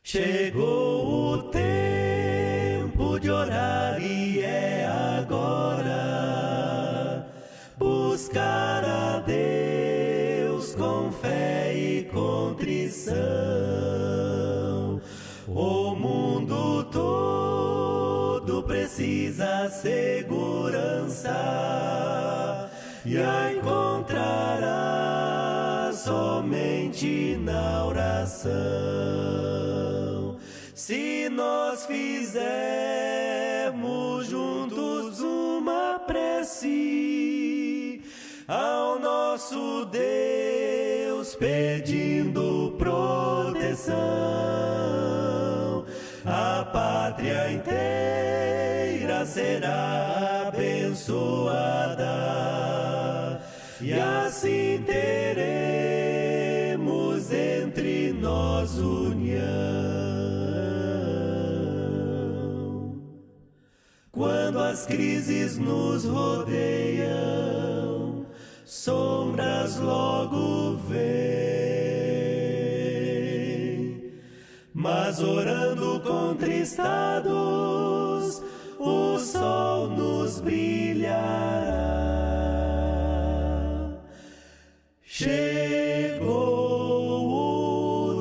Chegou o tempo de orar e é agora buscar a Deus com fé e contrição. O mundo todo precisa segurança e a encontrará somente na oração. Se nós fizermos juntos uma prece ao nosso Deus, pedindo proteção, a pátria inteira será abençoada e assim teremos entre nós união. Quando as crises nos rodeiam, sombras logo vêm, mas orando contristados, o sol nos brilhará. Chegou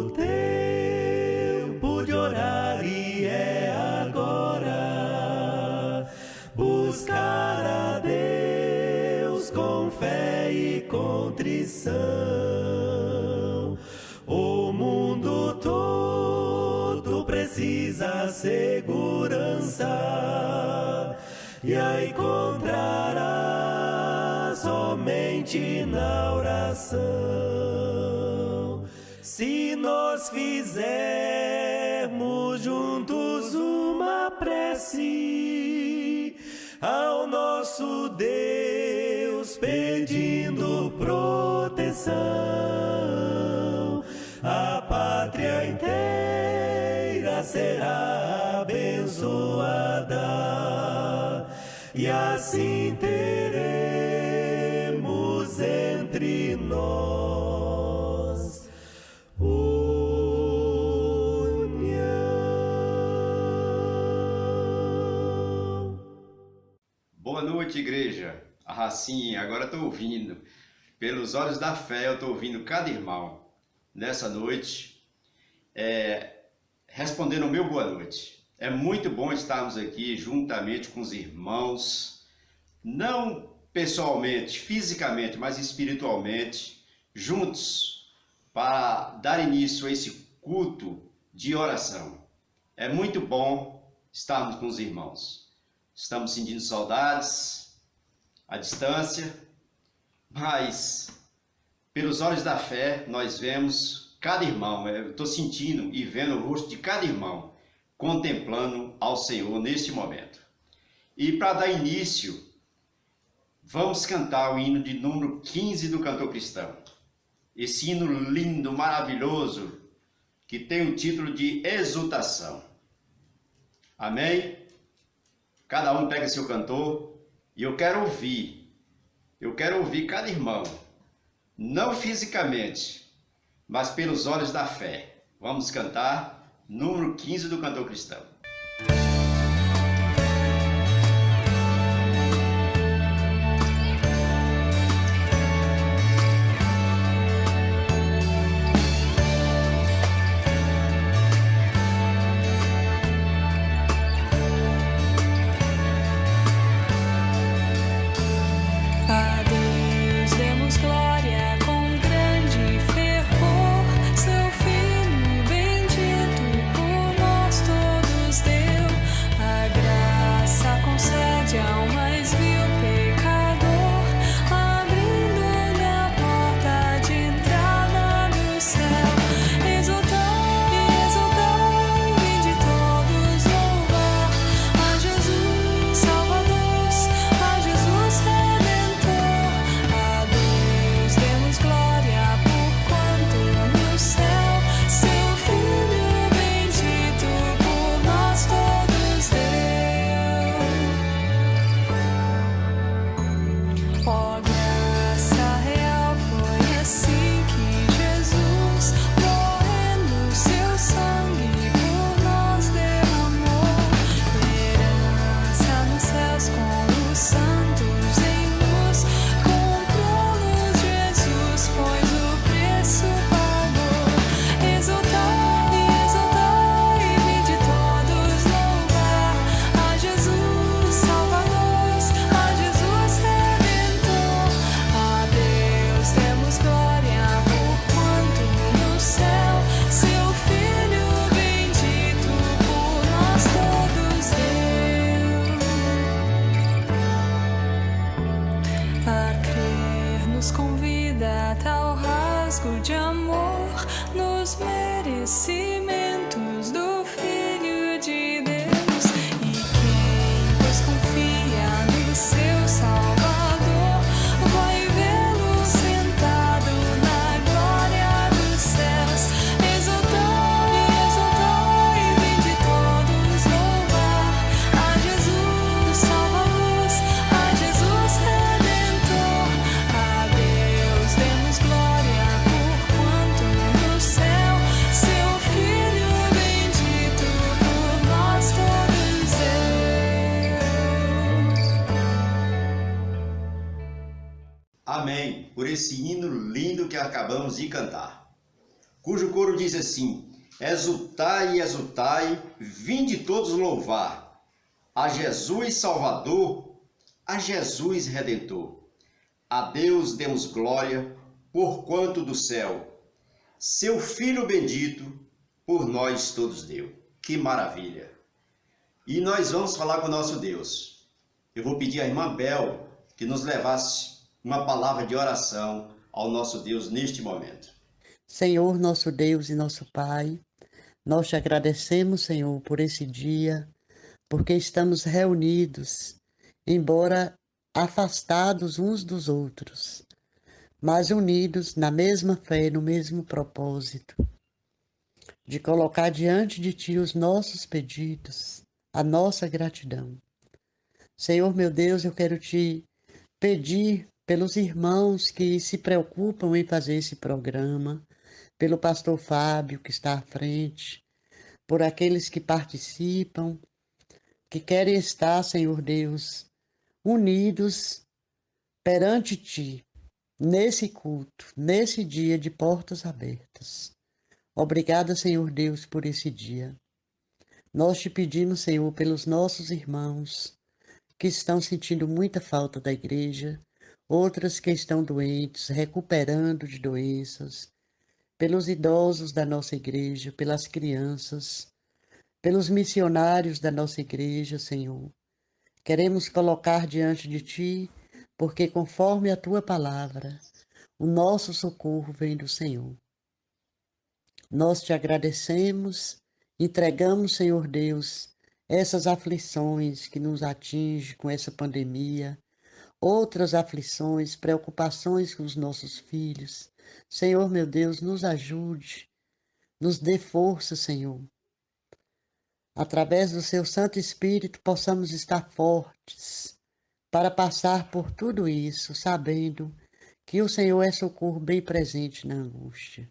o tempo de orar e é agora buscar a Deus com fé e contrição. O mundo todo precisa segurança e a encontrará somente na oração. Se nós fizermos juntos uma prece ao nosso Deus, pedindo proteção, a pátria inteira será abençoada e assim teremos entre nós união. Boa noite, igreja. Sim, agora estou ouvindo. Pelos olhos da fé, eu estou ouvindo cada irmão nessa noite, respondendo o meu boa noite. É muito bom estarmos aqui juntamente com os irmãos, não pessoalmente, fisicamente, mas espiritualmente, juntos, para dar início a esse culto de oração. É muito bom estarmos com os irmãos. Estamos sentindo saudades, à distância, mas pelos olhos da fé nós vemos cada irmão. Eu estou sentindo e vendo o rosto de cada irmão, contemplando ao Senhor neste momento. E para dar início, vamos cantar o hino de número 15 do Cantor Cristão. Esse hino lindo, maravilhoso, que tem o título de Exultação. Amém? Cada um pega seu cantor e eu quero ouvir cada irmão, não fisicamente, mas pelos olhos da fé. Vamos cantar número 15 do Cantor Cristão. por esse hino lindo que acabamos de cantar, cujo coro diz assim: exultai, exultai, vinde todos louvar a Jesus Salvador, a Jesus Redentor. A Deus demos glória, porquanto do céu seu Filho bendito por nós todos deu. Que maravilha! E nós vamos falar com o nosso Deus. Eu vou pedir à irmã Bel que nos levasse uma palavra de oração ao nosso Deus neste momento. Senhor, nosso Deus e nosso Pai, nós te agradecemos, Senhor, por esse dia, porque estamos reunidos, embora afastados uns dos outros, mas unidos na mesma fé, no mesmo propósito, de colocar diante de Ti os nossos pedidos, a nossa gratidão. Senhor, meu Deus, eu quero Te pedir pelos irmãos que se preocupam em fazer esse programa, pelo pastor Fábio, que está à frente, por aqueles que participam, que querem estar, Senhor Deus, unidos perante Ti, nesse culto, nesse dia de portas abertas. Obrigada, Senhor Deus, por esse dia. Nós te pedimos, Senhor, pelos nossos irmãos que estão sentindo muita falta da igreja, outras que estão doentes, recuperando de doenças, pelos idosos da nossa igreja, pelas crianças, pelos missionários da nossa igreja, Senhor. Queremos colocar diante de Ti, porque conforme a Tua palavra, o nosso socorro vem do Senhor. Nós te agradecemos, entregamos, Senhor Deus, essas aflições que nos atingem com essa pandemia, outras aflições, preocupações com os nossos filhos. Senhor, meu Deus, nos ajude, nos dê força, Senhor. Através do Seu Santo Espírito, possamos estar fortes para passar por tudo isso, sabendo que o Senhor é socorro bem presente na angústia.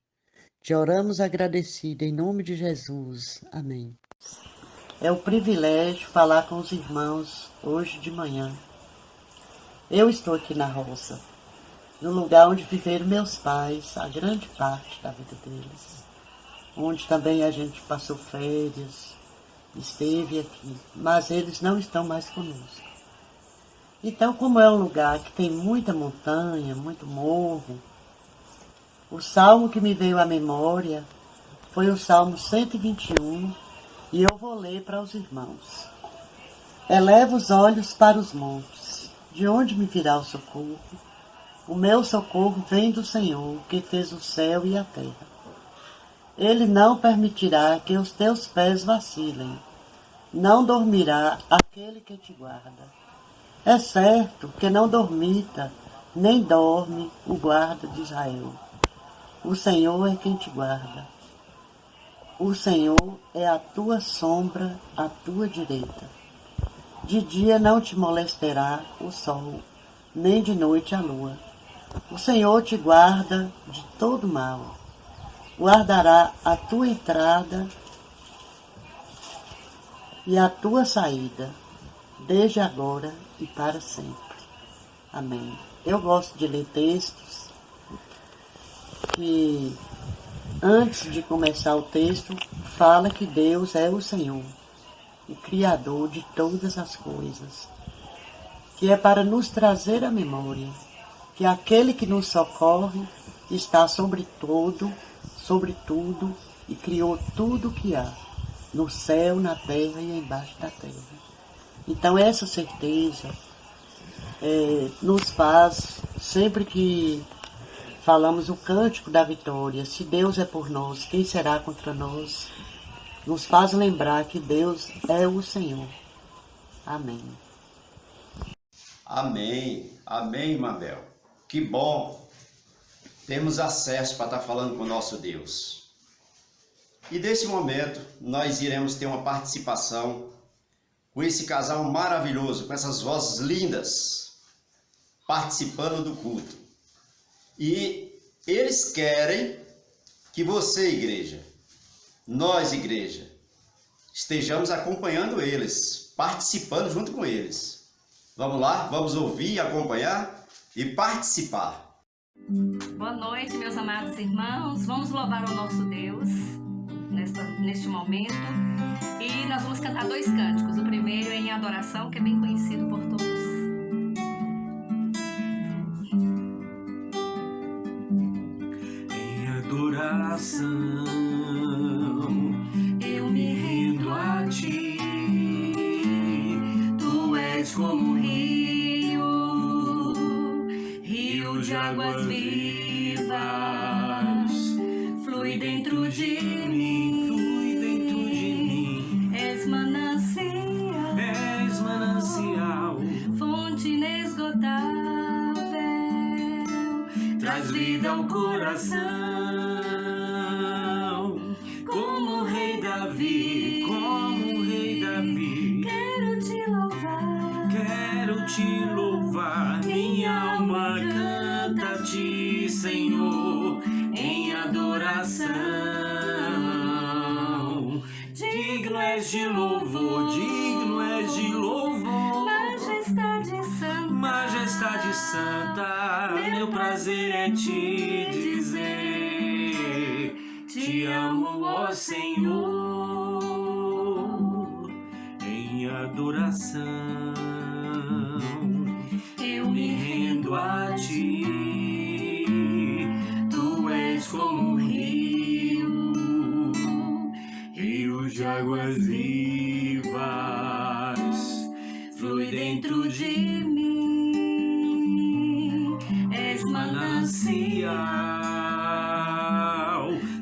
Te oramos agradecido em nome de Jesus. Amém. É um privilégio falar com os irmãos hoje de manhã. Eu estou aqui na roça, no lugar onde viveram meus pais, a grande parte da vida deles, onde também a gente passou férias, esteve aqui, mas eles não estão mais conosco. Então, como é um lugar que tem muita montanha, muito morro, o salmo que me veio à memória foi o Salmo 121, e eu vou ler para os irmãos. Eleva os olhos para os montes, de onde me virá o socorro? O meu socorro vem do Senhor, que fez o céu e a terra. Ele não permitirá que os teus pés vacilem, não dormirá aquele que te guarda. É certo que não dormita, nem dorme o guarda de Israel. O Senhor é quem te guarda. O Senhor é a tua sombra, à tua direita. De dia não te molestará o sol, nem de noite a lua. O Senhor te guarda de todo mal. Guardará a tua entrada e a tua saída, desde agora e para sempre. Amém. Eu gosto de ler textos que, antes de começar o texto, fala que Deus é o Senhor, o Criador de todas as coisas, que é para nos trazer à memória que aquele que nos socorre está sobre tudo e criou tudo o que há, no céu, na terra e embaixo da terra. Então essa certeza nos faz, sempre que falamos o cântico da vitória, se Deus é por nós, quem será contra nós? Nos faz lembrar que Deus é o Senhor. Amém. Amém. Amém, Mabel. Que bom. Temos acesso para estar falando com o nosso Deus. E desse momento, nós iremos ter uma participação com esse casal maravilhoso, com essas vozes lindas, participando do culto. E eles querem que você, igreja, nós, igreja, estejamos acompanhando eles, participando junto com eles. Vamos lá? Vamos ouvir, acompanhar e participar. Boa noite, meus amados irmãos. Vamos louvar o nosso Deus neste momento. E nós vamos cantar 2 cânticos. O primeiro é em adoração, que é bem conhecido por todos. Em adoração, eu me rendo a ti. Tu és como um rio de águas vivas, flui dentro de mim, és manancial, fonte inesgotável, traz vida ao coração, como o rei Davi, quero te louvar, minha alma canta a ti, Senhor, em adoração. Digno és de louvor, Majestade Santa, meu prazer é te dizer, te amo, ó Senhor, em adoração. Eu me rendo a ti, tu és como um rio de águas vivas, flui dentro de mim, és manancial,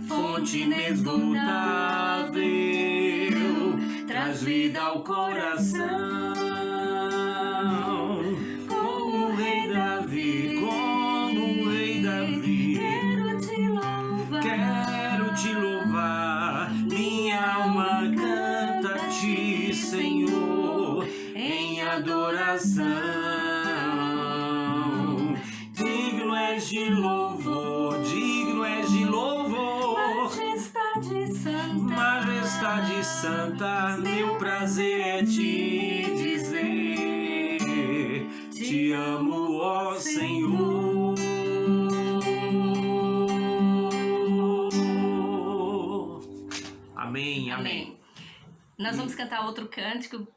fonte inesgotável, traz vida ao coração. Como o rei Davi, quero te louvar, minha alma canta a ti, Senhor, em adoração. Digno és de louvor, Majestade Santa, meu prazer é te dizer, te amo, ó Senhor. Amém. Nós vamos cantar outro cântico,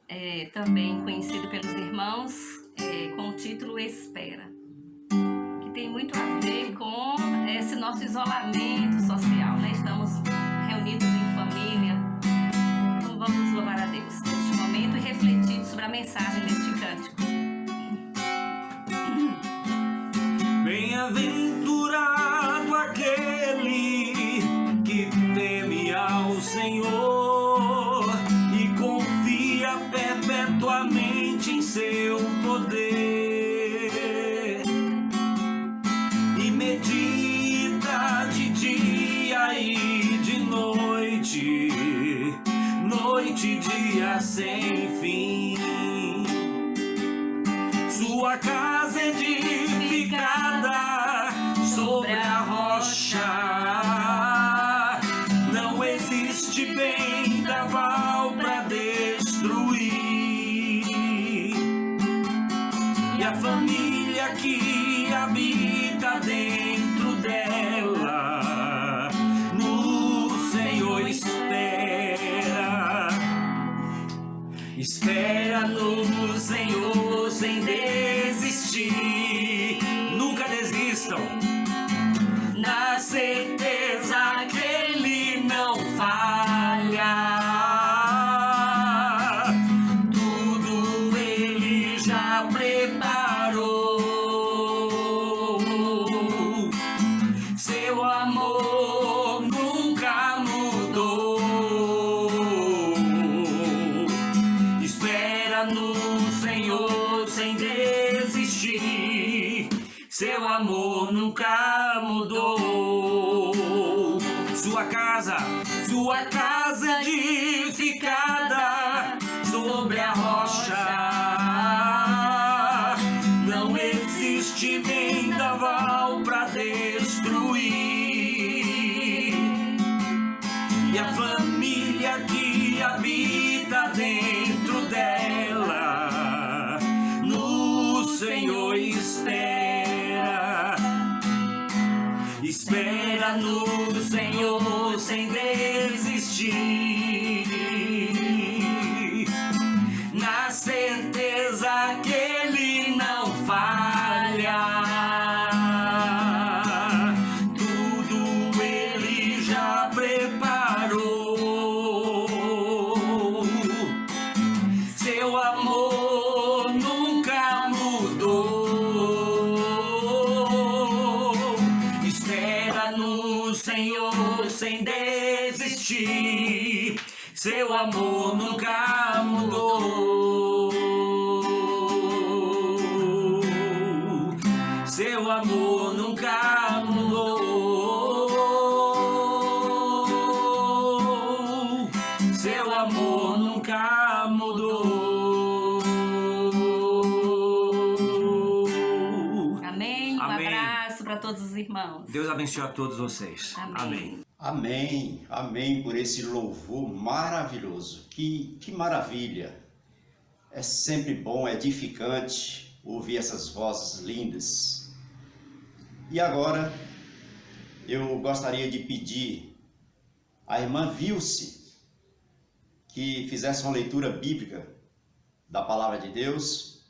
também conhecido pelos irmãos, com o título Espera, que tem muito a ver com esse nosso isolamento social, né? Estamos reunidos em família. Então vamos louvar a Deus neste momento e refletir sobre a mensagem deste cântico. Bem-aventurado aquele que teme ao Senhor e confia perpetuamente em seu poder, e medita de dia e de noite, noite e dia sem fim. Sua casa é edificada sobre a rocha, não existe vendaval para destruir, e a família que habita dentro dela no Senhor espera no Senhor sem desistir. Nunca desistam, na certeza que Ele não falha. Tudo Ele já preparou. Seu amor nunca mudou. Espera no Senhor sem desistir. Seu amor nunca mudou. Sua casa edificada sobre a rocha, não existe vendaval pra destruir, e a família que habita dentro dela no Senhor espera. Espera no Senhor sem desistir, na certeza que Ele não falha. Tudo Ele já preparou. Seu amor nunca mudou. Espera no Senhor sem desistir. Seu amor nunca mudou. Seu amor nunca mudou. Seu amor nunca mudou. Amém? Um Amém. abraço para todos os irmãos. Deus abençoe a todos vocês. Amém. Amém, amém por esse louvor maravilhoso. Que maravilha! É sempre bom, é edificante ouvir essas vozes lindas. E agora eu gostaria de pedir à irmã Vilce que fizesse uma leitura bíblica da Palavra de Deus.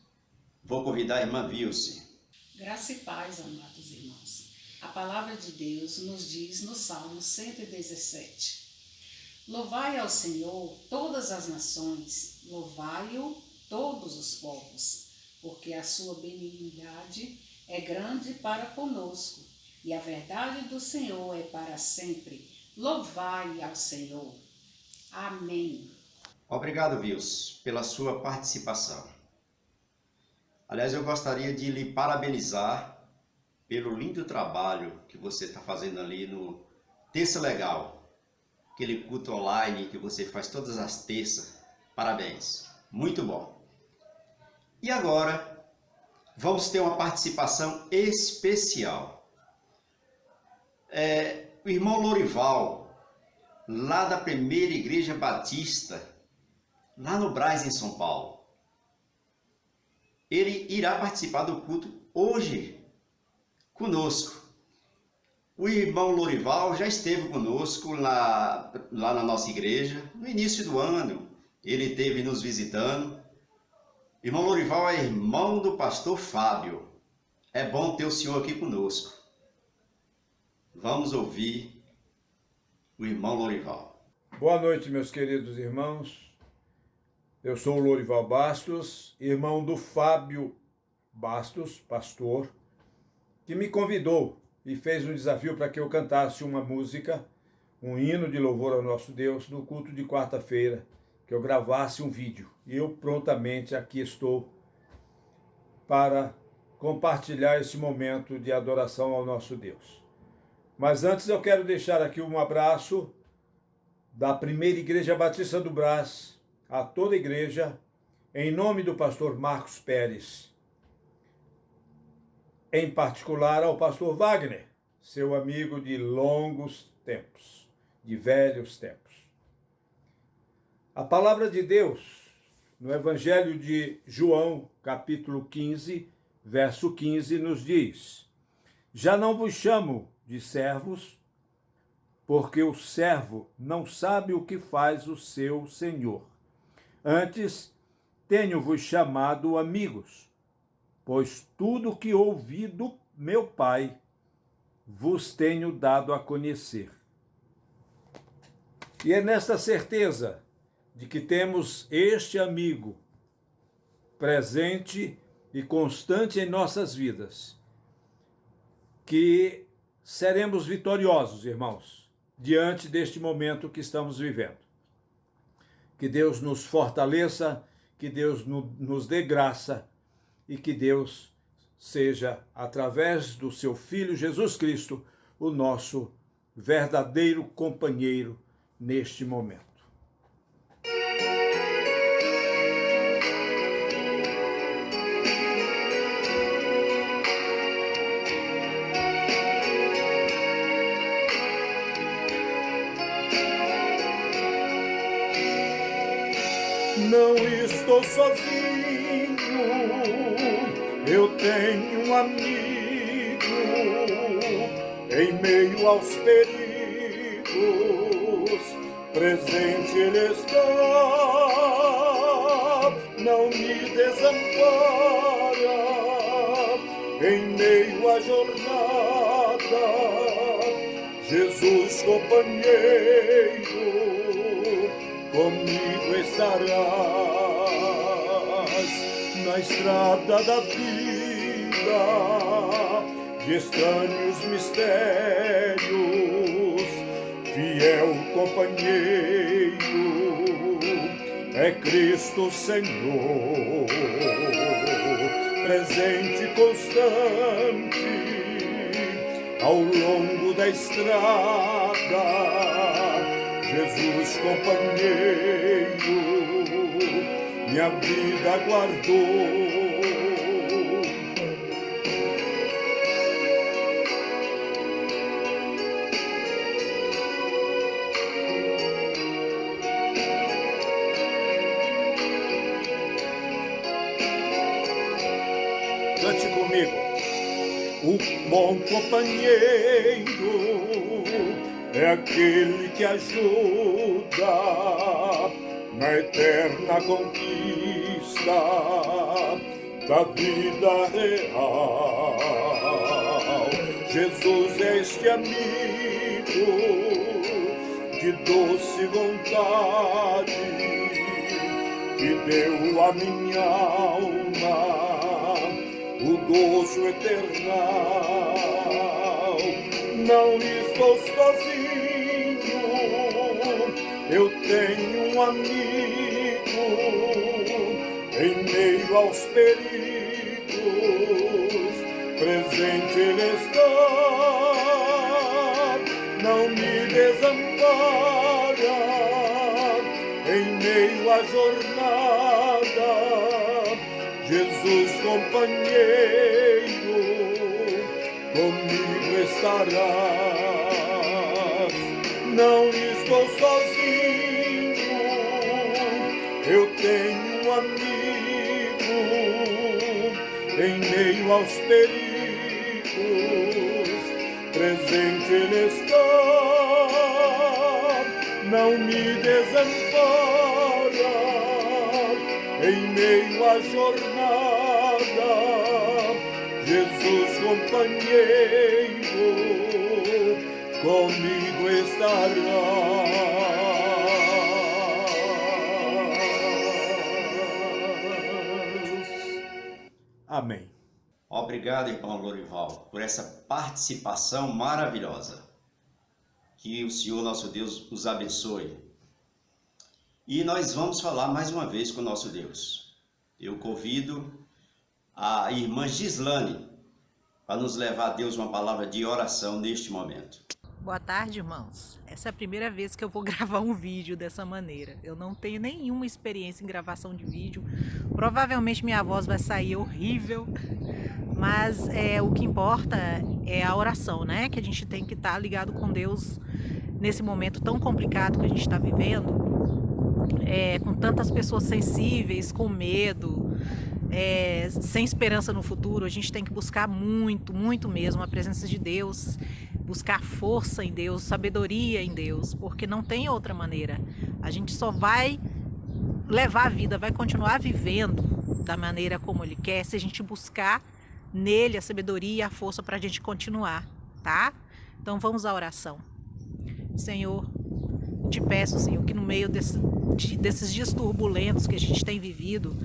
Vou convidar a irmã Vilce. Graça e paz, amados irmãos. A palavra de Deus nos diz no Salmo 117: Louvai ao Senhor todas as nações, louvai-o todos os povos, porque a sua benignidade é grande para conosco, e a verdade do Senhor é para sempre. Louvai ao Senhor. Amém. Obrigado, Vilce, pela sua participação. Aliás, eu gostaria de lhe parabenizar pelo lindo trabalho que você está fazendo ali no Terça Legal, aquele culto online que você faz todas as terças. Parabéns, muito bom. E agora, vamos ter uma participação especial. O irmão Lorival, lá da Primeira Igreja Batista, lá no Brás, em São Paulo. Ele irá participar do culto hoje conosco. O irmão Lorival já esteve conosco lá na nossa igreja, no início do ano. Ele esteve nos visitando. Irmão Lorival é irmão do pastor Fábio. É bom ter o senhor aqui conosco. Vamos ouvir o irmão Lorival. Boa noite, meus queridos irmãos. Eu sou o Lorival Bastos, irmão do Fábio Bastos, pastor, que me convidou e fez um desafio para que eu cantasse uma música, um hino de louvor ao nosso Deus, no culto de quarta-feira, que eu gravasse um vídeo. E eu prontamente aqui estou para compartilhar esse momento de adoração ao nosso Deus. Mas antes eu quero deixar aqui um abraço da Primeira Igreja Batista do Brás, a toda a igreja, em nome do pastor Marcos Pérez, em particular ao pastor Wagner, seu amigo de longos tempos, de velhos tempos. A palavra de Deus, no Evangelho de João, capítulo 15, verso 15, nos diz: Já não vos chamo de servos, porque o servo não sabe o que faz o seu senhor. Antes, tenho-vos chamado amigos, pois tudo o que ouvi do meu Pai vos tenho dado a conhecer. E é nesta certeza de que temos este amigo presente e constante em nossas vidas, que seremos vitoriosos, irmãos, diante deste momento que estamos vivendo. Que Deus nos fortaleça, que Deus nos dê graça e que Deus seja, através do seu Filho Jesus Cristo, o nosso verdadeiro companheiro neste momento. Não estou sozinho, eu tenho um amigo em meio aos perigos, presente Ele está, não me desampara, em meio à jornada, Jesus companheiro, comigo estarás, na estrada da vida, de estranhos mistérios, fiel companheiro, é Cristo Senhor, presente constante, ao longo da estrada, Jesus companheiro, minha vida guardou. Cante comigo. O bom companheiro é aquele que ajuda na eterna conquista da vida real. Jesus é este amigo de doce vontade que deu à minha alma o gozo eternal. Não estou sozinho, eu tenho um amigo em meio aos perigos, presente Ele está, não me desampara, em meio à jornada, Jesus companheiro, comigo estarás. Não estou sozinho, eu tenho um amigo em meio aos perigos, presente Ele está, não me desampara, em meio à jornada, Jesus companheiro, comigo estará. Amém. Obrigado, irmão Lorival, por essa participação maravilhosa. Que o Senhor, nosso Deus, os abençoe. E nós vamos falar mais uma vez com o nosso Deus. Eu convido a irmã Gislane para nos levar a Deus uma palavra de oração neste momento. Boa tarde, irmãos. Essa é a primeira vez que eu vou gravar um vídeo dessa maneira. Eu não tenho nenhuma experiência em gravação de vídeo. Provavelmente minha voz vai sair horrível, mas o que importa é a oração, né? Que a gente tem que estar ligado com Deus nesse momento tão complicado que a gente está vivendo, com tantas pessoas sensíveis, com medo, sem esperança no futuro. A gente tem que buscar muito, muito mesmo a presença de Deus, buscar força em Deus, sabedoria em Deus, porque não tem outra maneira. A gente só vai levar a vida, vai continuar vivendo da maneira como Ele quer, se a gente buscar nele a sabedoria e a força para a gente continuar, tá? Então vamos à oração. Senhor, te peço, Senhor, que no meio desses dias turbulentos que a gente tem vivido,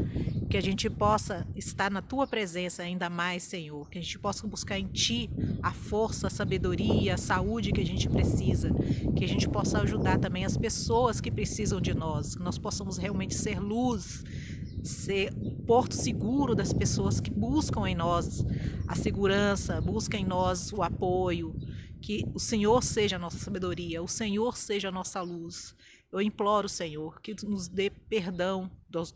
que a gente possa estar na Tua presença ainda mais, Senhor, que a gente possa buscar em Ti a força, a sabedoria, a saúde que a gente precisa, que a gente possa ajudar também as pessoas que precisam de nós, que nós possamos realmente ser luz, ser o porto seguro das pessoas que buscam em nós a segurança, buscam em nós o apoio, que o Senhor seja a nossa sabedoria, o Senhor seja a nossa luz. Eu imploro, Senhor, que nos dê perdão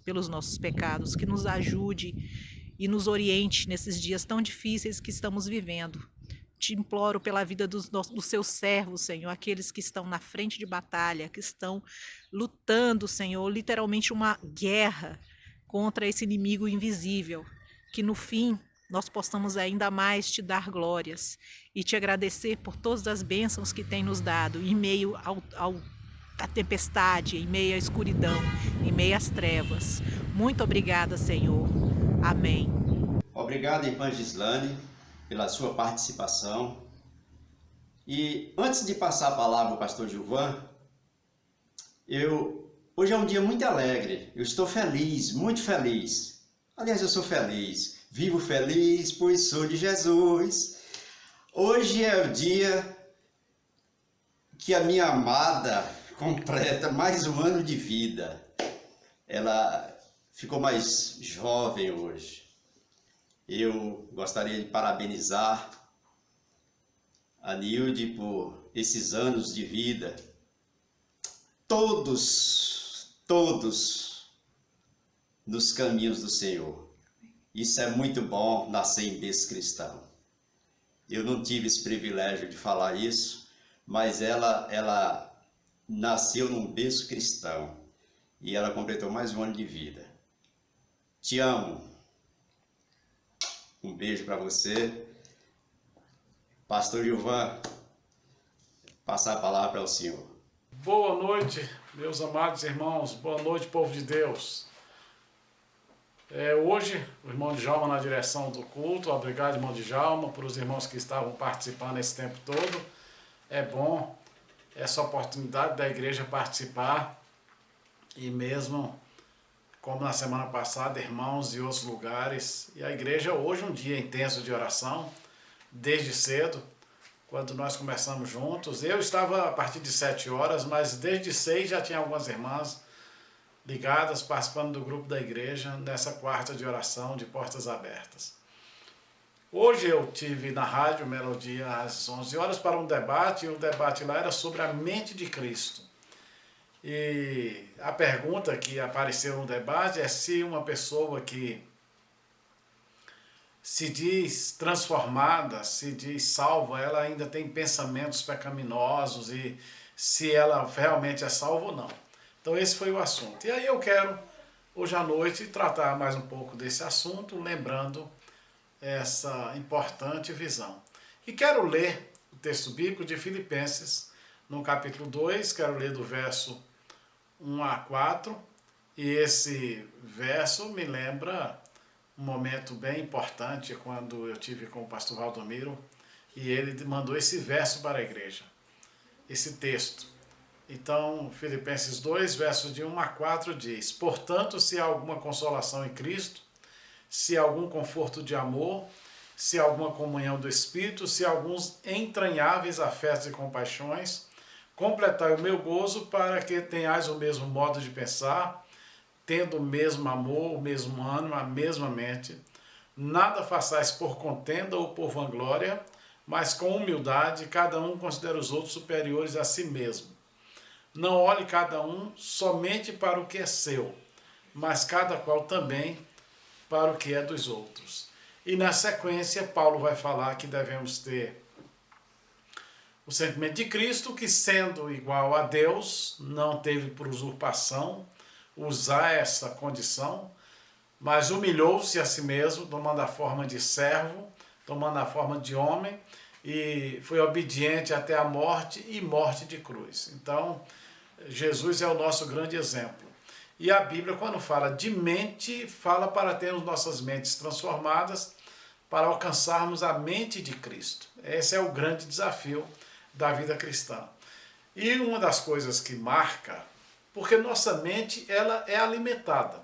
pelos nossos pecados, que nos ajude e nos oriente nesses dias tão difíceis que estamos vivendo. Te imploro pela vida dos seus servos, Senhor, aqueles que estão na frente de batalha, que estão lutando, Senhor, literalmente uma guerra contra esse inimigo invisível, que no fim nós possamos ainda mais te dar glórias e te agradecer por todas as bênçãos que tem nos dado em meio à tempestade, em meio à escuridão, em meio às trevas. Muito obrigada, Senhor. Amém. Obrigado, irmã Gislane, pela sua participação. E antes de passar a palavra ao pastor Gilvan, hoje é um dia muito alegre. Eu estou feliz, muito feliz. Aliás, eu sou feliz. Vivo feliz, pois sou de Jesus. Hoje é o dia que a minha amada completa mais um ano de vida. Ela ficou mais jovem hoje. Eu gostaria de parabenizar a Nilde por esses anos de vida. Todos nos caminhos do Senhor. Isso é muito bom, nascer em berço cristão. Eu não tive esse privilégio de falar isso, mas ela nasceu num berço cristão e ela completou mais um ano de vida. Te amo. Um beijo para você. Pastor Gilvan, passar a palavra para o senhor. Boa noite, meus amados irmãos. Boa noite, povo de Deus. Hoje, o irmão Djalma na direção do culto. Obrigado, irmão Djalma, por os irmãos que estavam participando esse tempo todo. É bom essa oportunidade da igreja participar. E mesmo como na semana passada, irmãos de outros lugares. E a igreja hoje um dia intenso de oração, desde cedo, quando nós começamos juntos. Eu estava a partir de 7 horas, mas desde 6 já tinha algumas irmãs ligadas, participando do grupo da igreja, nessa quarta de oração de portas abertas. Hoje eu tive na Rádio Melodia às 11 horas para um debate, e o debate lá era sobre a mente de Cristo. E a pergunta que apareceu no debate é se uma pessoa que se diz transformada, se diz salva, ela ainda tem pensamentos pecaminosos e se ela realmente é salva ou não. Então esse foi o assunto. E aí eu quero, hoje à noite, tratar mais um pouco desse assunto, lembrando essa importante visão. E quero ler o texto bíblico de Filipenses, no capítulo 2, quero ler do verso 1 a 4, e esse verso me lembra um momento bem importante quando eu tive com o pastor Valdomiro e ele mandou esse verso para a igreja, esse texto. Então, Filipenses 2, versos de 1 a 4 diz: portanto, se há alguma consolação em Cristo, se há algum conforto de amor, se há alguma comunhão do Espírito, se há alguns entranháveis afetos e compaixões, completai o meu gozo para que tenhais o mesmo modo de pensar, tendo o mesmo amor, o mesmo ânimo, a mesma mente. Nada façais por contenda ou por vanglória, mas com humildade, cada um considera os outros superiores a si mesmo. Não olhe cada um somente para o que é seu, mas cada qual também para o que é dos outros. E na sequência, Paulo vai falar que devemos ter o sentimento de Cristo, que sendo igual a Deus, não teve por usurpação usar essa condição, mas humilhou-se a si mesmo, tomando a forma de servo, tomando a forma de homem, e foi obediente até a morte e morte de cruz. Então, Jesus é o nosso grande exemplo. E a Bíblia, quando fala de mente, fala para termos nossas mentes transformadas, para alcançarmos a mente de Cristo. Esse é o grande desafio da vida cristã. E uma das coisas que marca, porque nossa mente ela é alimentada.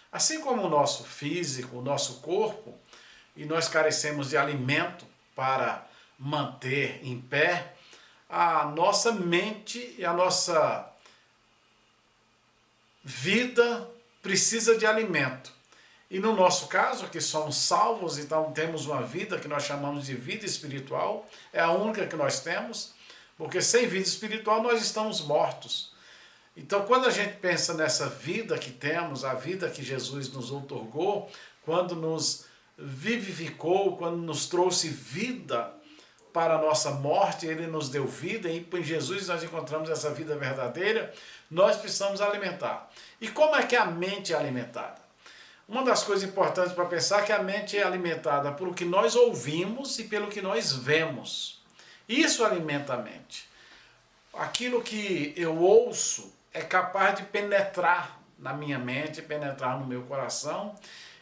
Assim como o nosso físico, o nosso corpo, e nós carecemos de alimento para manter em pé, a nossa mente e a nossa vida precisa de alimento. E no nosso caso, que somos salvos, então temos uma vida que nós chamamos de vida espiritual, é a única que nós temos, porque sem vida espiritual nós estamos mortos. Então, quando a gente pensa nessa vida que temos, a vida que Jesus nos outorgou, quando nos vivificou, quando nos trouxe vida para a nossa morte, Ele nos deu vida, e em Jesus nós encontramos essa vida verdadeira, nós precisamos alimentar. E como é que a mente é alimentada? uma das coisas importantes para pensar é que a mente é alimentada pelo que nós ouvimos e pelo que nós vemos. Isso alimenta a mente. Aquilo que eu ouço é capaz de penetrar na minha mente, penetrar no meu coração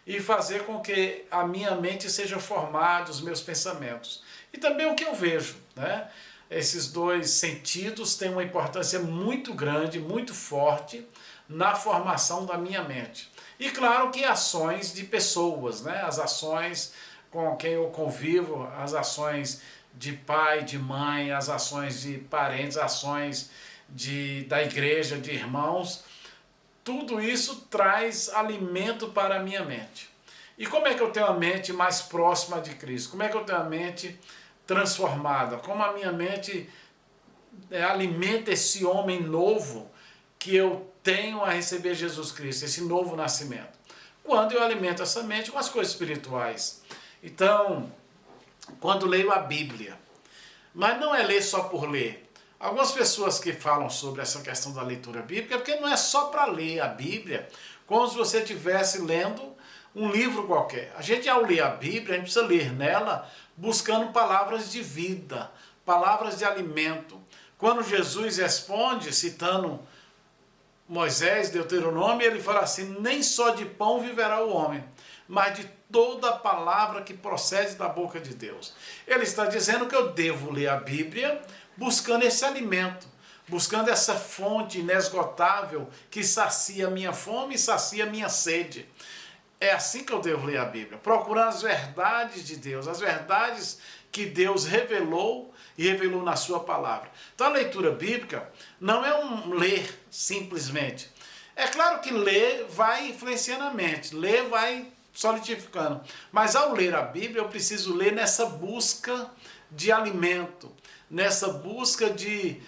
e fazer com que a minha mente seja formada, os meus pensamentos. E também o que eu vejo, né? Esses dois sentidos têm uma importância muito grande, muito forte na formação da minha mente. E claro que ações de pessoas, né? As ações com quem eu convivo, as ações de pai, de mãe, as ações de parentes, ações da igreja, de irmãos, tudo isso traz alimento para a minha mente. E como é que eu tenho a mente mais próxima de Cristo? Como é que eu tenho a mente transformada? Como a minha mente alimenta esse homem novo que eu tenho a receber Jesus Cristo, esse novo nascimento? Quando eu alimento essa mente com as coisas espirituais. Então, quando leio a Bíblia, mas não é ler só por ler. Algumas pessoas que falam sobre essa questão da leitura bíblica, porque não é só para ler a Bíblia, como se você estivesse lendo um livro qualquer. A gente, ao ler a Bíblia, a gente precisa ler nela buscando palavras de vida, palavras de alimento. Quando Jesus responde, citando Moisés, Deuteronômio, ele fala assim: nem só de pão viverá o homem, mas de toda a palavra que procede da boca de Deus. Ele está dizendo que eu devo ler a Bíblia buscando esse alimento, buscando essa fonte inesgotável que sacia a minha fome e sacia a minha sede. É assim que eu devo ler a Bíblia, procurando as verdades de Deus, as verdades que Deus revelou e revelou na sua palavra. Então a leitura bíblica não é um ler simplesmente. É claro que ler vai influenciando a mente, ler vai solidificando. Mas ao ler a Bíblia, eu preciso ler nessa busca de alimento, nessa busca de,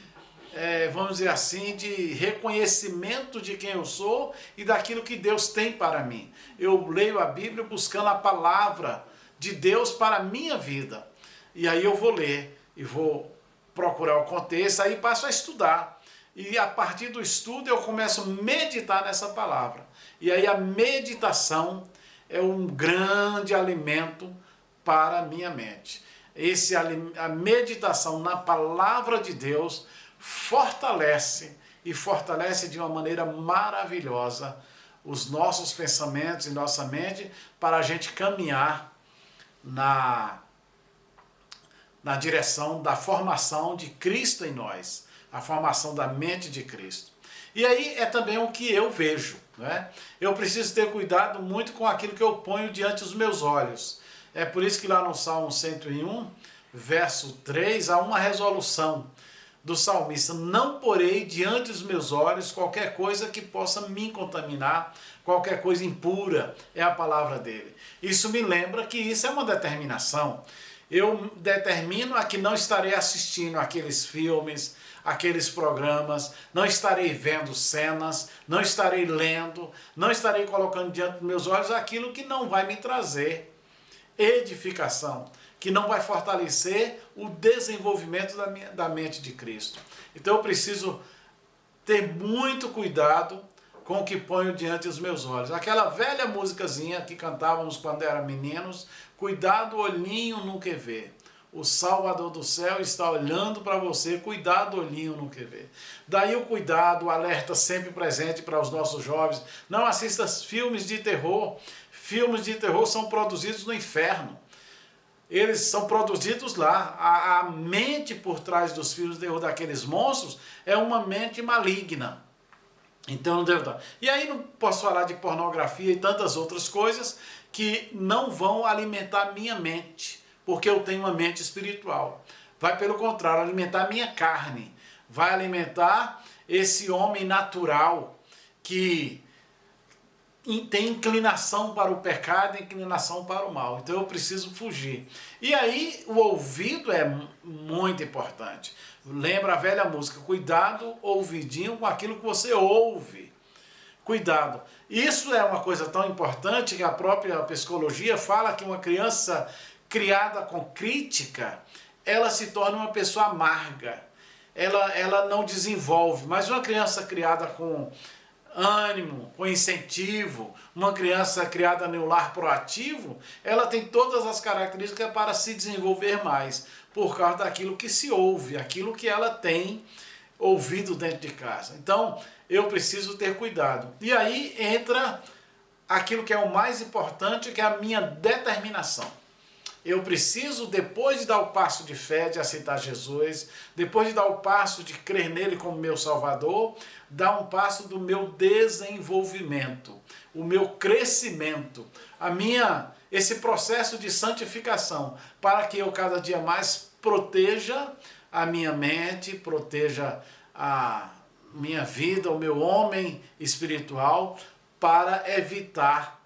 vamos dizer assim, de reconhecimento de quem eu sou e daquilo que Deus tem para mim. Eu leio a Bíblia buscando a palavra de Deus para a minha vida. E aí eu vou ler e vou procurar o contexto, aí passo a estudar. E a partir do estudo eu começo a meditar nessa palavra. E aí a meditação é um grande alimento para a minha mente. A meditação na palavra de Deus fortalece, e fortalece de uma maneira maravilhosa os nossos pensamentos e nossa mente para a gente caminhar na direção da formação de Cristo em nós, a formação da mente de Cristo. E aí é também o que eu vejo, né? Eu preciso ter cuidado muito com aquilo que eu ponho diante dos meus olhos. É por isso que lá no Salmo 101, verso 3, há uma resolução do salmista: não porei diante dos meus olhos qualquer coisa que possa me contaminar, qualquer coisa impura, é a palavra dele. Isso me lembra que isso é uma determinação. Eu determino a que não estarei assistindo aqueles filmes, aqueles programas, não estarei vendo cenas, não estarei lendo, não estarei colocando diante dos meus olhos aquilo que não vai me trazer edificação, que não vai fortalecer o desenvolvimento da mente de Cristo. Então eu preciso ter muito cuidado com o que ponho diante dos meus olhos. Aquela velha musicazinha que cantávamos quando eram meninos: cuidado, olhinho no que vê. O Salvador do céu está olhando para você, cuidado, olhinho no que vê. Daí o cuidado, o alerta sempre presente para os nossos jovens: não assista filmes de terror. Filmes de terror são produzidos no inferno. Eles são produzidos lá. A mente por trás dos filmes de terror daqueles monstros é uma mente maligna. Então não devo dar. E aí não posso falar de pornografia e tantas outras coisas que não vão alimentar minha mente, porque eu tenho uma mente espiritual. Vai, pelo contrário, alimentar minha carne. Vai alimentar esse homem natural que tem inclinação para o pecado, inclinação para o mal. Então eu preciso fugir. E aí o ouvido é muito importante. Lembra a velha música: cuidado, ouvidinho, com aquilo que você ouve. Cuidado. Isso é uma coisa tão importante que a própria psicologia fala que uma criança criada com crítica, ela se torna uma pessoa amarga. Ela não desenvolve. Mas uma criança criada com ânimo, com incentivo, uma criança criada no lar proativo, ela tem todas as características para se desenvolver mais, por causa daquilo que se ouve, aquilo que ela tem ouvido dentro de casa. Então, eu preciso ter cuidado. E aí entra aquilo que é o mais importante, que é a minha determinação. Eu preciso, depois de dar o passo de fé, de aceitar Jesus, depois de dar o passo de crer nele como meu Salvador, dar um passo do meu desenvolvimento, o meu crescimento, esse processo de santificação, para que eu cada dia mais proteja a minha mente, proteja a minha vida, o meu homem espiritual, para evitar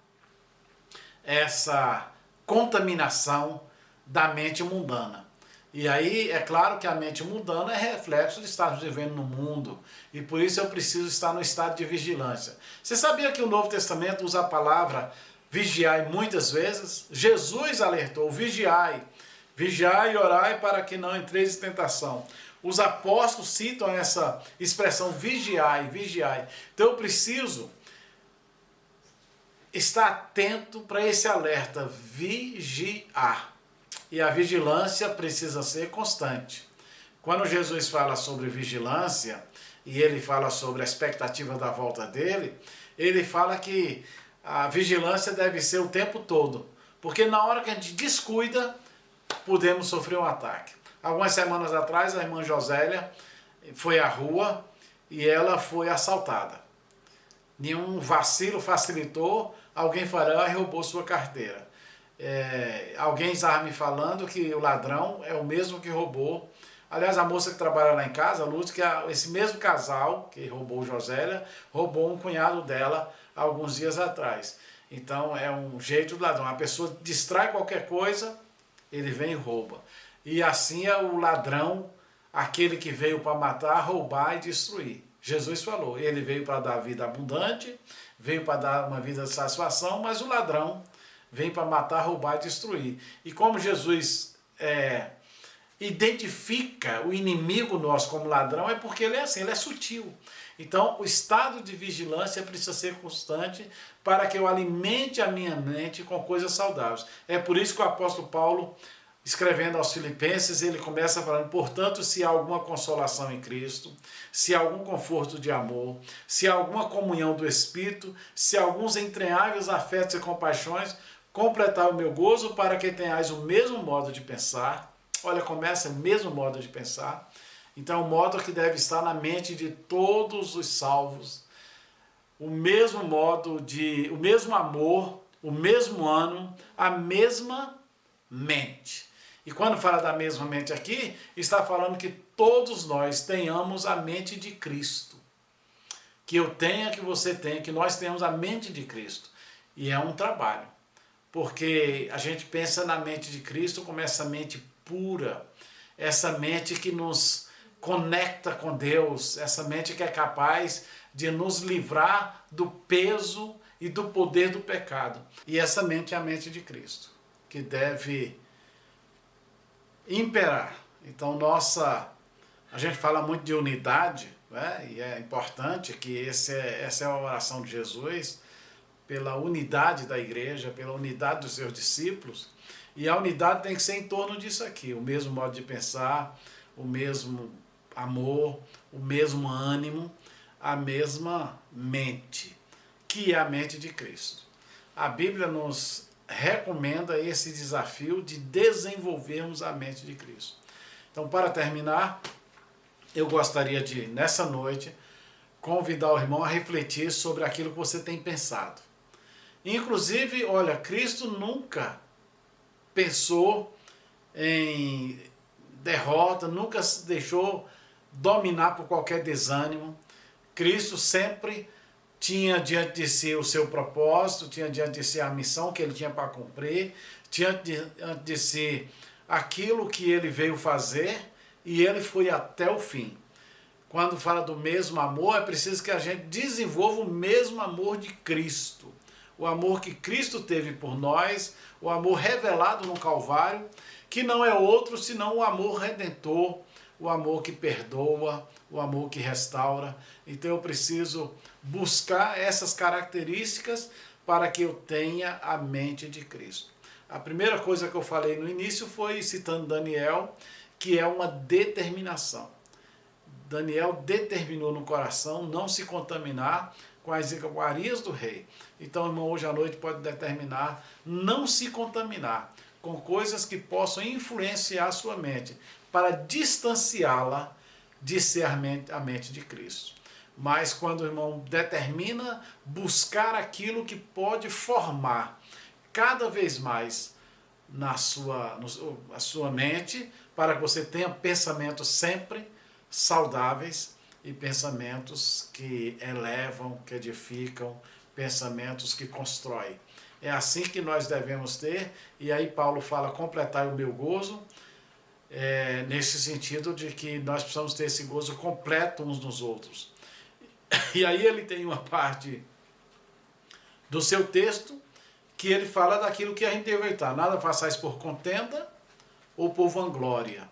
essa contaminação da mente mundana. E aí, é claro que a mente mundana é reflexo de estarmos vivendo no mundo, e por isso eu preciso estar no estado de vigilância. Você sabia que o Novo Testamento usa a palavra vigiai muitas vezes? Jesus alertou, vigiai e orai para que não entreis em tentação. Os apóstolos citam essa expressão vigiai. Então eu preciso estar atento para esse alerta, vigiar. E a vigilância precisa ser constante. Quando Jesus fala sobre vigilância, e ele fala sobre a expectativa da volta dele, ele fala que a vigilância deve ser o tempo todo. Porque na hora que a gente descuida, podemos sofrer um ataque. Algumas semanas atrás, a irmã Josélia foi à rua e ela foi assaltada. Nenhum vacilo facilitou, alguém foi lá e roubou sua carteira. Alguém estava me falando que o ladrão é o mesmo que roubou. Aliás, a moça que trabalha lá em casa, a Lúcia, que esse mesmo casal que roubou Josélia, roubou um cunhado dela alguns dias atrás. Então é um jeito do ladrão. A pessoa distrai qualquer coisa, ele vem e rouba. E assim é o ladrão, aquele que veio para matar, roubar e destruir. Jesus falou, ele veio para dar vida abundante, veio para dar uma vida de satisfação, mas o ladrão vem para matar, roubar e destruir. E como Jesus identifica o inimigo nosso como ladrão, é porque ele é assim, ele é sutil. Então, o estado de vigilância precisa ser constante para que eu alimente a minha mente com coisas saudáveis. É por isso que o apóstolo Paulo, escrevendo aos Filipenses, ele começa falando, portanto, se há alguma consolação em Cristo, se há algum conforto de amor, se há alguma comunhão do Espírito, se há alguns entranháveis afetos e compaixões, completar o meu gozo para que tenhais o mesmo modo de pensar. Olha, começa o mesmo modo de pensar. Então, o modo que deve estar na mente de todos os salvos, o mesmo o mesmo amor, o mesmo ânimo, a mesma mente. E quando fala da mesma mente aqui, está falando que todos nós tenhamos a mente de Cristo. Que eu tenha, que você tenha, que nós tenhamos a mente de Cristo. E é um trabalho. Porque a gente pensa na mente de Cristo como essa mente pura, essa mente que nos conecta com Deus, essa mente que é capaz de nos livrar do peso e do poder do pecado. E essa mente é a mente de Cristo, que deve imperar. Então, a gente fala muito de unidade, né? E é importante que essa é a oração de Jesus, pela unidade da igreja, pela unidade dos seus discípulos. E a unidade tem que ser em torno disso aqui, o mesmo modo de pensar, o mesmo amor, o mesmo ânimo, a mesma mente, que é a mente de Cristo. A Bíblia nos recomenda esse desafio de desenvolvermos a mente de Cristo. Então, para terminar, eu gostaria de, nessa noite, convidar o irmão a refletir sobre aquilo que você tem pensado. Inclusive, olha, Cristo nunca pensou em derrota, nunca se deixou dominar por qualquer desânimo. Cristo sempre tinha diante de si o seu propósito, tinha diante de si a missão que ele tinha para cumprir, tinha diante de si aquilo que ele veio fazer, e ele foi até o fim. Quando fala do mesmo amor, é preciso que a gente desenvolva o mesmo amor de Cristo. O amor que Cristo teve por nós, o amor revelado no Calvário, que não é outro senão o amor redentor, o amor que perdoa, o amor que restaura. Então eu preciso buscar essas características para que eu tenha a mente de Cristo. A primeira coisa que eu falei no início foi, citando Daniel, que é uma determinação. Daniel determinou no coração não se contaminar com as iguarias do rei. Então, irmão, hoje à noite pode determinar não se contaminar com coisas que possam influenciar a sua mente, para distanciá-la de ser a mente de Cristo. Mas quando o irmão determina buscar aquilo que pode formar cada vez mais a sua mente, para que você tenha pensamentos sempre saudáveis e pensamentos que elevam, que edificam, pensamentos que constroem. É assim que nós devemos ter, e aí Paulo fala, completai o meu gozo, nesse sentido de que nós precisamos ter esse gozo completo uns nos outros. E aí ele tem uma parte do seu texto que ele fala daquilo que a gente deve evitar. Nada façais por contenda ou por vanglória,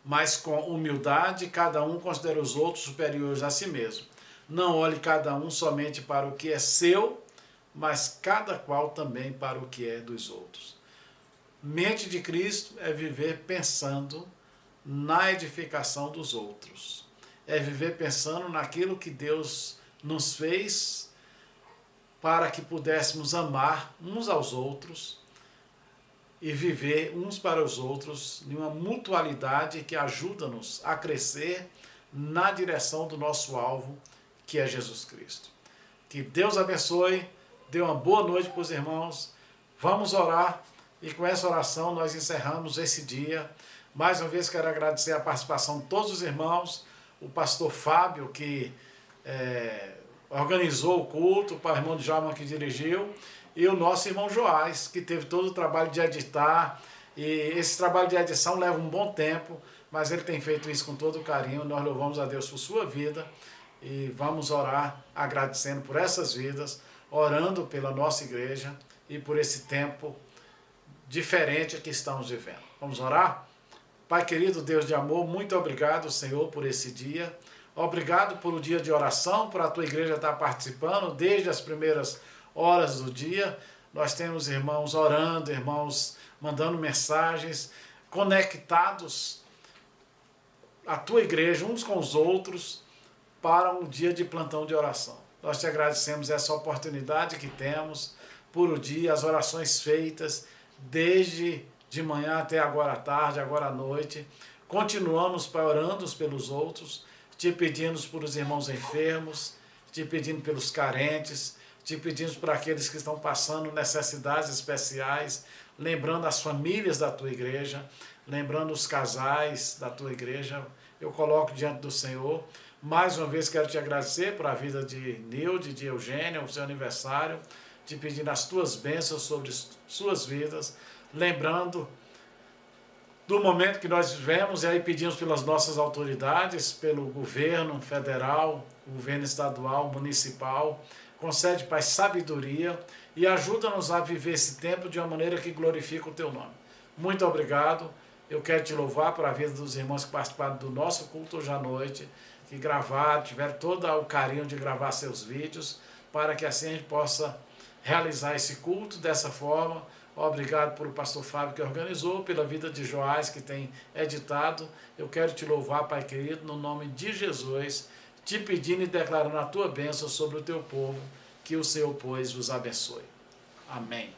mas com humildade cada um considera os outros superiores a si mesmo. Não olhe cada um somente para o que é seu, mas cada qual também para o que é dos outros. Mente de Cristo é viver pensando na edificação dos outros. É viver pensando naquilo que Deus nos fez para que pudéssemos amar uns aos outros e viver uns para os outros em uma mutualidade que ajuda-nos a crescer na direção do nosso alvo, que é Jesus Cristo. Que Deus abençoe, dê uma boa noite para os irmãos. Vamos orar e com essa oração nós encerramos esse dia. Mais uma vez quero agradecer a participação de todos os irmãos, o pastor Fábio, que organizou o culto, o irmão Djalma que dirigiu, e o nosso irmão Joás, que teve todo o trabalho de editar, e esse trabalho de edição leva um bom tempo, mas ele tem feito isso com todo carinho. Nós louvamos a Deus por sua vida e vamos orar agradecendo por essas vidas, orando pela nossa igreja e por esse tempo diferente que estamos vivendo. Vamos orar? Pai querido, Deus de amor, muito obrigado, Senhor, por esse dia. Obrigado por o dia de oração, por a tua igreja estar participando desde as primeiras horas do dia. Nós temos irmãos orando, irmãos mandando mensagens, conectados à tua igreja, uns com os outros, para um dia de plantão de oração. Nós te agradecemos essa oportunidade que temos por o dia, as orações feitas, desde de manhã até agora à tarde, agora à noite. Continuamos orando pelos outros, te pedimos por os irmãos enfermos, te pedindo pelos carentes, te pedimos por aqueles que estão passando necessidades especiais, lembrando as famílias da tua igreja, lembrando os casais da tua igreja. Eu coloco diante do Senhor. Mais uma vez quero te agradecer por a vida de Nilde, de Eugênia, o seu aniversário, te pedindo as tuas bênçãos sobre suas vidas, lembrando do momento que nós vivemos, e aí pedimos pelas nossas autoridades, pelo governo federal, governo estadual, municipal. Concede, Pai, sabedoria e ajuda-nos a viver esse tempo de uma maneira que glorifique o teu nome. Muito obrigado. Eu quero te louvar por a vida dos irmãos que participaram do nosso culto hoje à noite, que gravaram, tiveram todo o carinho de gravar seus vídeos, para que assim a gente possa realizar esse culto dessa forma. Obrigado por o pastor Fábio que organizou, pela vida de Joás que tem editado. Eu quero te louvar, Pai querido, no nome de Jesus, te pedindo e declarando a tua bênção sobre o teu povo, que o Senhor, pois, vos abençoe. Amém.